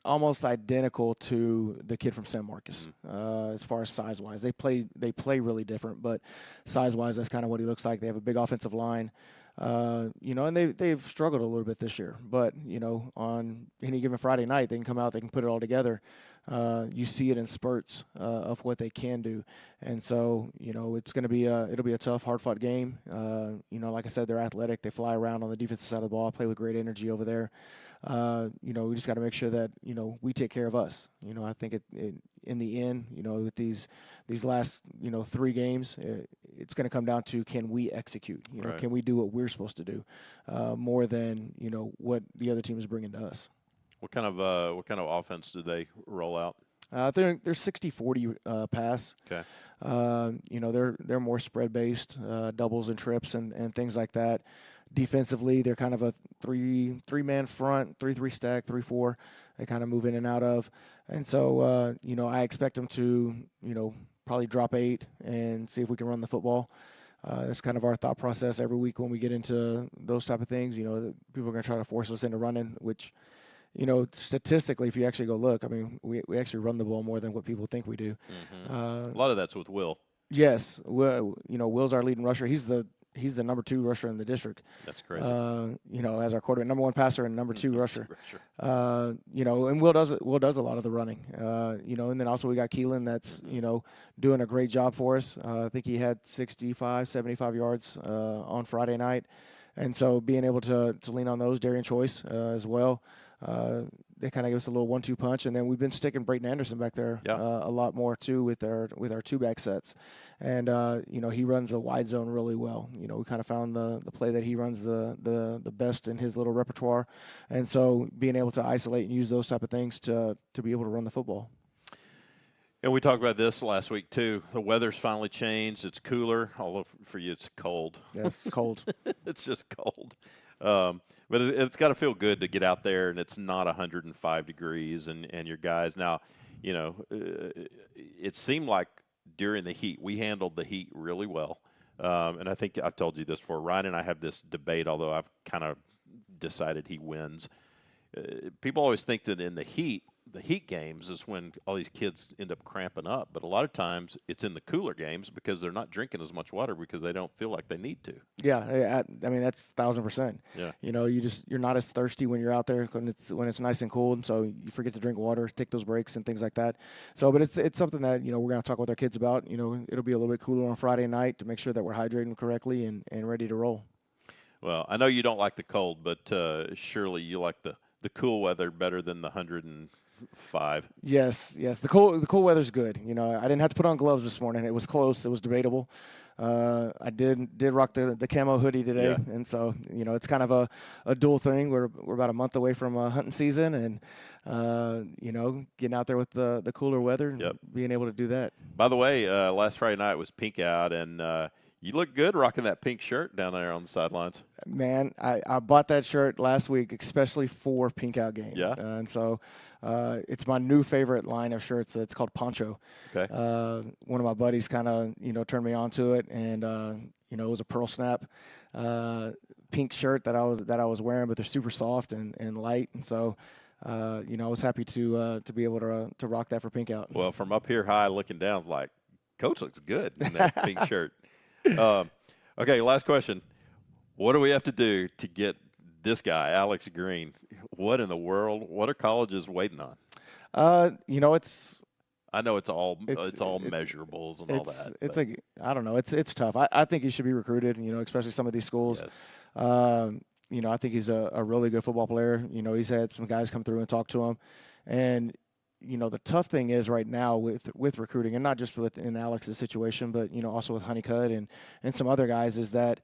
almost identical to the kid from San Marcos as far as size-wise. They play really different, but size-wise, that's kind of what he looks like. They have a big offensive line, you know, and they've struggled a little bit this year. But, you know, on any given Friday night, they can come out, they can put it all together. You see it in spurts of what they can do. And so, you know, it'll be a tough, hard-fought game. You know, like I said, they're athletic. They fly around on the defensive side of the ball, play with great energy over there. You know, we just got to make sure that, you know, we take care of us. You know, I think in the end, you know, with these last, you know, 3 games, it's going to come down to, can we execute? You know, right. Can we do what we're supposed to do more than, you know, what the other team is bringing to us? What kind of offense do they roll out? They're 60-40 pass. Okay. They're more spread based, doubles and trips and things like that. Defensively, they're kind of a three-man front, 3-3 stack, 3-4. They kind of move in and out of, and so I expect them to probably drop 8 and see if we can run the football. That's kind of our thought process every week when we get into those type of things. People are going to try to force us into running, which statistically, if you actually go look, I mean, we actually run the ball more than what people think we do. A lot of that's with Will. Yes, Will's our leading rusher. He's the number 2 rusher in the district. That's crazy. As our quarterback, number 1 passer and number 2 rusher. And Will does a lot of the running. And then also we got Keelan that's doing a great job for us. I think he had 65, 75 yards on Friday night, and so being able to lean on those, Darian Choice as well. They kind of give us a little 1-2 punch, and then we've been sticking Brayton Anderson back there a lot more too with our 2-back sets, and he runs a wide zone really well. We kind of found the play that he runs the best in his little repertoire, and so being able to isolate and use those type of things to be able to run the football. And we talked about this last week too. The weather's finally changed. It's cooler, although for you it's cold. Yes, it's cold. It's just cold. But it's got to feel good to get out there and it's not 105 degrees and your guys. Now, it seemed like during the heat, we handled the heat really well. And I think I've told you this before. Ryan and I have this debate, although I've kind of decided he wins. People always think that in the heat games is when all these kids end up cramping up. But a lot of times it's in the cooler games because they're not drinking as much water because they don't feel like they need to. Yeah, I mean that's 1,000%. Yeah. You're not as thirsty when you're out there when it's nice and cold, so you forget to drink water, take those breaks and things like that. So, but it's something that we're gonna talk with our kids about. It'll be a little bit cooler on Friday night to make sure that we're hydrating correctly and ready to roll. Well, I know you don't like the cold, but surely you like the cool weather better than the 105. Yes. The cool weather's good. I didn't have to put on gloves this morning. It was close. It was debatable. I did rock the camo hoodie today, and so it's kind of a dual thing. We're about a month away from hunting season, and getting out there with the cooler weather, and being able to do that. By the way, last Friday night was pink out, and you look good rocking that pink shirt down there on the sidelines. Man, I bought that shirt last week, especially for Pink Out game. Yeah. And so it's my new favorite line of shirts. It's called Poncho. Okay. One of my buddies kind of, turned me on to it, and it was a pearl snap pink shirt that I was wearing, but they're super soft and light, and so I was happy to be able to rock that for Pink Out. Well, from up here high looking down, like, Coach looks good in that pink shirt. Okay, last question. What do we have to do to get this guy, Alex Green? What in the world? What are colleges waiting on? It's. I know it's all measurables and all that. I don't know. It's tough. I think he should be recruited. Especially some of these schools. Yes. I think he's a really good football player. He's had some guys come through and talk to him, and the tough thing is right now with recruiting, and not just within Alex's situation, but also with Honeycutt and some other guys, is that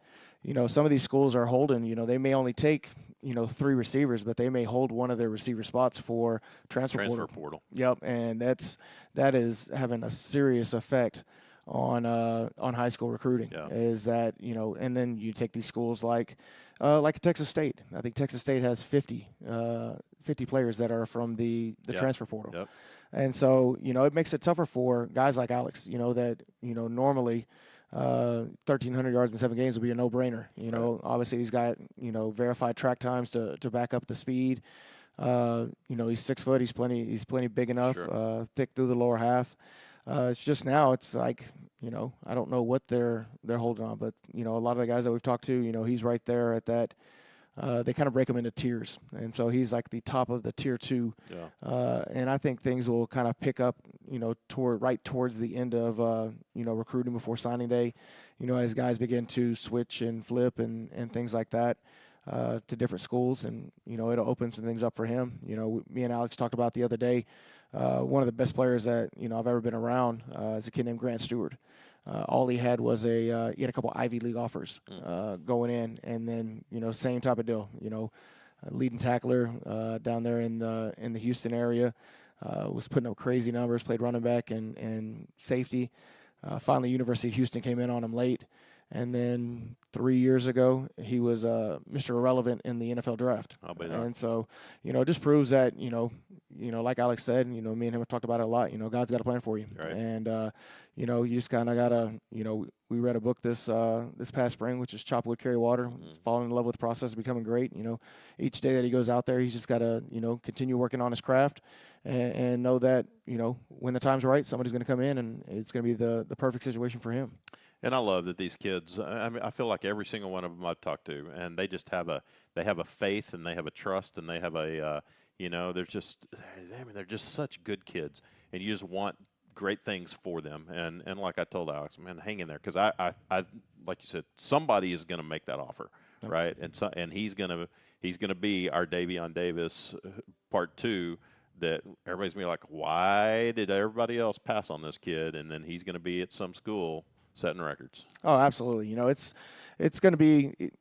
some of these schools are holding. They may only take 3 receivers, but they may hold one of their receiver spots for transfer portal. Yep, and that is having a serious effect on high school recruiting. Yeah. Is that and then you take these schools like Texas State. I think Texas State has 50 players that are from the transfer portal. Yep. And so, it makes it tougher for guys like Alex, that, normally 1,300 yards in 7 games would be a no-brainer. Right. Obviously he's got, verified track times to back up the speed. He's 6 foot. He's plenty big enough, Sure. Thick through the lower half. It's just now it's like, I don't know what they're holding on, but, a lot of the guys that we've talked to, he's right there at that. They kind of break him into tiers, and so he's like the top of the tier 2. Yeah. And I think things will kind of pick up, towards the end of, recruiting before signing day, as guys begin to switch and flip and things like that to different schools, and it'll open some things up for him. Me and Alex talked about the other day. One of the best players that I've ever been around is a kid named Grant Stewart. All he had was he had a couple Ivy League offers going in, and then same type of deal. Leading tackler down there in the Houston area. was putting up crazy numbers, played running back and safety. Finally, University of Houston came in on him late. And then 3 years ago, he was Mr. Irrelevant in the NFL draft. I'll bet not. And so, it just proves that, like Alex said, me and him have talked about it a lot. God's got a plan for you. Right. And, you just kind of got to, we read a book this past spring, which is Chop Wood, Carry Water, falling in love with the process of becoming great. Each day that he goes out there, he's just got to, continue working on his craft and know that, when the time's right, somebody's going to come in and it's going to be the perfect situation for him. And I love that these kids. I mean, I feel like every single one of them I've talked to, and they just have a faith, and they have a trust, and they have they're just such good kids, and you just want great things for them. And like I told Alex, man, hang in there, because I like you said, somebody is going to make that offer, right? And he's gonna be our Davion Davis part 2. That everybody's gonna be like, why did everybody else pass on this kid? And then he's going to be at some school setting records. Oh, absolutely. It's going to be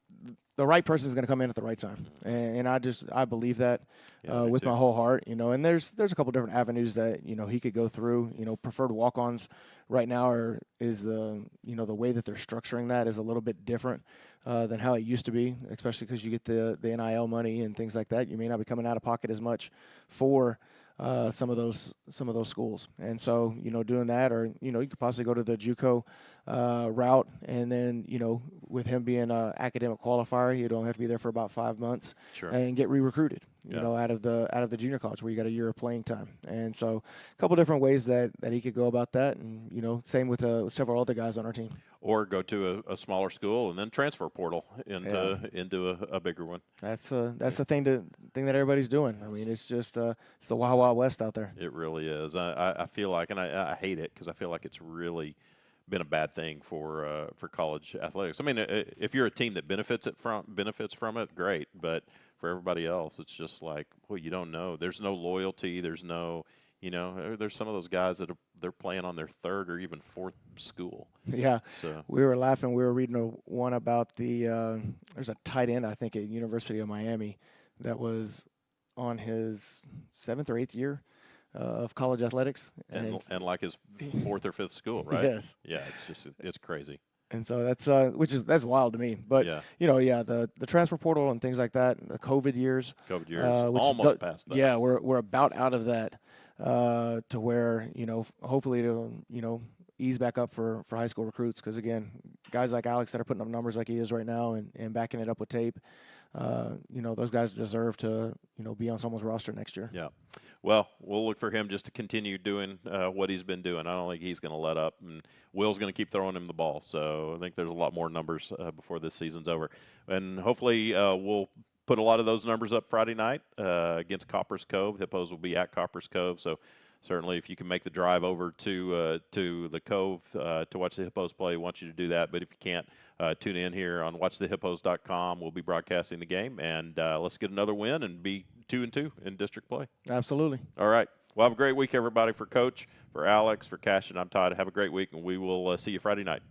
the right person is going to come in at the right time, and I believe that with my whole heart. And there's a couple different avenues that he could go through. Preferred walk-ons right now is the way that they're structuring that is a little bit different than how it used to be, especially because you get the NIL money and things like that. You may not be coming out of pocket as much for some of those schools, and so doing that, or you could possibly go to the JUCO route, and then with him being an academic qualifier, you don't have to be there for about 5 months, Sure. and get re-recruited, out of the junior college where you got a year of playing time, and so a couple different ways that he could go about that, and same with several other guys on our team. Or go to a smaller school and then transfer portal into a bigger one. That's the thing that everybody's doing. I mean, it's just it's the Wild Wild West out there. It really is. I feel like, and I hate it because I feel like it's really been a bad thing for college athletics. I mean, if you're a team that benefits from it, great. But for everybody else, it's just like, well, you don't know. There's no loyalty. There's no, there's some of those guys that they're playing on their 3rd or even 4th school. Yeah. So we were laughing. We were reading one about there's a tight end, I think, at University of Miami that was on his 7th or 8th year of college athletics. And like his 4th or 5th school, right? Yes. Yeah, it's crazy. And so that's wild to me. But the transfer portal and things like that, the COVID years almost past that. Yeah, we're about out of that to where hopefully to ease back up for high school recruits, because again, guys like Alex that are putting up numbers like he is right now and backing it up with tape, those guys deserve to be on someone's roster next year. Yeah. Well, we'll look for him just to continue doing what he's been doing. I don't think he's going to let up, and Will's going to keep throwing him the ball. So I think there's a lot more numbers before this season's over. And hopefully we'll put a lot of those numbers up Friday night against Coppers Cove. Hippos will be at Coppers Cove. So certainly if you can make the drive over to the Cove to watch the Hippos play, I want you to do that. But if you can't, tune in here on watchthehippos.com. We'll be broadcasting the game. And let's get another win and be 2-2 in district play. Absolutely. All right. Well, have a great week, everybody. For Coach, for Alex, for Cash, and I'm Todd. Have a great week, and we will see you Friday night.